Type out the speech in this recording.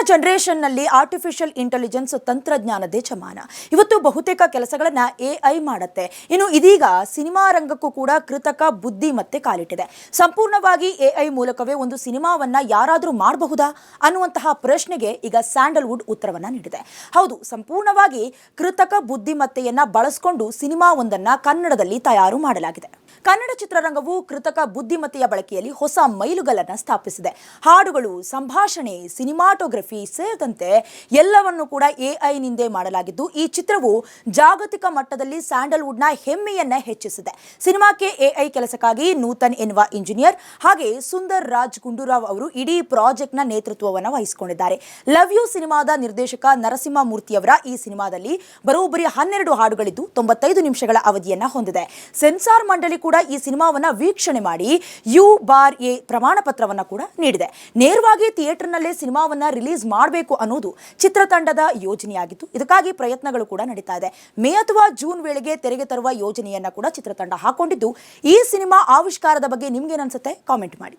ಜನರೇಷನ್ನಲ್ಲಿ artificial intelligence ತಂತ್ರಜ್ಞಾನದೇ ಜಮಾನ. ಇವತ್ತು ಬಹುತೇಕ ಕೆಲಸಗಳನ್ನು ಎಐ ಮಾಡುತ್ತೆ. ಇನ್ನು ಇದೀಗ ಸಿನಿಮಾ ರಂಗಕ್ಕೂ ಕೂಡ ಕೃತಕ ಬುದ್ಧಿಮತ್ತೆ ಕಾಲಿಟ್ಟಿದೆ. ಸಂಪೂರ್ಣವಾಗಿ ಎಐ ಮೂಲಕವೇ ಒಂದು ಸಿನಿಮಾವನ್ನ ಯಾರಾದರೂ ಮಾಡಬಹುದಾ ಅನ್ನುವಂತಹ ಪ್ರಶ್ನೆಗೆ ಈಗ ಸ್ಯಾಂಡಲ್ವುಡ್ ಉತ್ತರವನ್ನ ನೀಡಿದೆ. ಹೌದು, ಸಂಪೂರ್ಣವಾಗಿ ಕೃತಕ ಬುದ್ಧಿಮತ್ತೆಯನ್ನ ಬಳಸಿಕೊಂಡು ಸಿನಿಮಾವೊಂದನ್ನ ಕನ್ನಡದಲ್ಲಿ ತಯಾರು ಮಾಡಲಾಗಿದೆ. ಕನ್ನಡ ಚಿತ್ರರಂಗವು ಕೃತಕ ಬುದ್ಧಿಮತ್ತೆಯ ಬಳಕೆಯಲ್ಲಿ ಹೊಸ ಮೈಲುಗಲ್ಲನ್ನು ಸ್ಥಾಪಿಸಿದೆ. ಹಾಡುಗಳು, ಸಂಭಾಷಣೆ, ಸಿನಿಮಾಟೋಗ್ರಫಿ ಸೇರಿದಂತೆ ಎಲ್ಲವನ್ನು ಕೂಡ ಎಐನಿಂದ ಮಾಡಲಾಗಿದ್ದು, ಈ ಚಿತ್ರವು ಜಾಗತಿಕ ಮಟ್ಟದಲ್ಲಿ ಸ್ಯಾಂಡಲ್ವುಡ್ನ ಹೆಮ್ಮೆಯನ್ನ ಹೆಚ್ಚಿಸಿದೆ. ಸಿನಿಮಾಕ್ಕೆ ಎಐ ಕೆಲಸಕ್ಕಾಗಿ ನೂತನ್ ಎನ್ನುವ ಇಂಜಿನಿಯರ್ ಹಾಗೆ ಸುಂದರ್ ರಾಜ್ ಗುಂಡೂರಾವ್ ಅವರು ಇಡೀ ಪ್ರಾಜೆಕ್ಟ್ನ ನೇತೃತ್ವವನ್ನು ವಹಿಸಿಕೊಂಡಿದ್ದಾರೆ. ಲವ್ ಯು ಸಿನಿಮಾದ ನಿರ್ದೇಶಕ ನರಸಿಂಹ ಮೂರ್ತಿಯವರ ಈ ಸಿನಿಮಾದಲ್ಲಿ ಬರೋಬ್ಬರಿ 12 ಹಾಡುಗಳಿದ್ದು 95 ನಿಮಿಷಗಳ ಅವಧಿಯನ್ನ ಹೊಂದಿದೆ. ಸೆನ್ಸಾರ್ ಮಂಡಳಿ ಕೂಡ ಈ ಸಿನಿಮಾವನ್ನ ವೀಕ್ಷಣೆ ಮಾಡಿ U/A ಪ್ರಮಾಣ ಪತ್ರವನ್ನ ಕೂಡ ನೀಡಿದೆ. ನೇರವಾಗಿ ಥಿಯೇಟರ್ನಲ್ಲೇ ಸಿನಿಮಾವನ್ನ ರಿಲೀಸ್ ಮಾಡಬೇಕು ಅನ್ನೋದು ಚಿತ್ರತಂಡದ ಯೋಜನೆಯಾಗಿತ್ತು. ಇದಕ್ಕಾಗಿ ಪ್ರಯತ್ನಗಳು ಕೂಡ ನಡೀತಾ ಇದೆ. ಮೇ ಅಥವಾ ಜೂನ್ ವೇಳೆಗೆ ತೆರೆಗೆ ತರುವ ಯೋಜನೆಯನ್ನ ಕೂಡ ಚಿತ್ರತಂಡ ಹಾಕೊಂಡಿದ್ದು, ಈ ಸಿನಿಮಾ ಆವಿಷ್ಕಾರದ ಬಗ್ಗೆ ನಿಮ್ಗೇನ್ ಅನ್ಸುತ್ತೆ ಕಾಮೆಂಟ್ ಮಾಡಿ.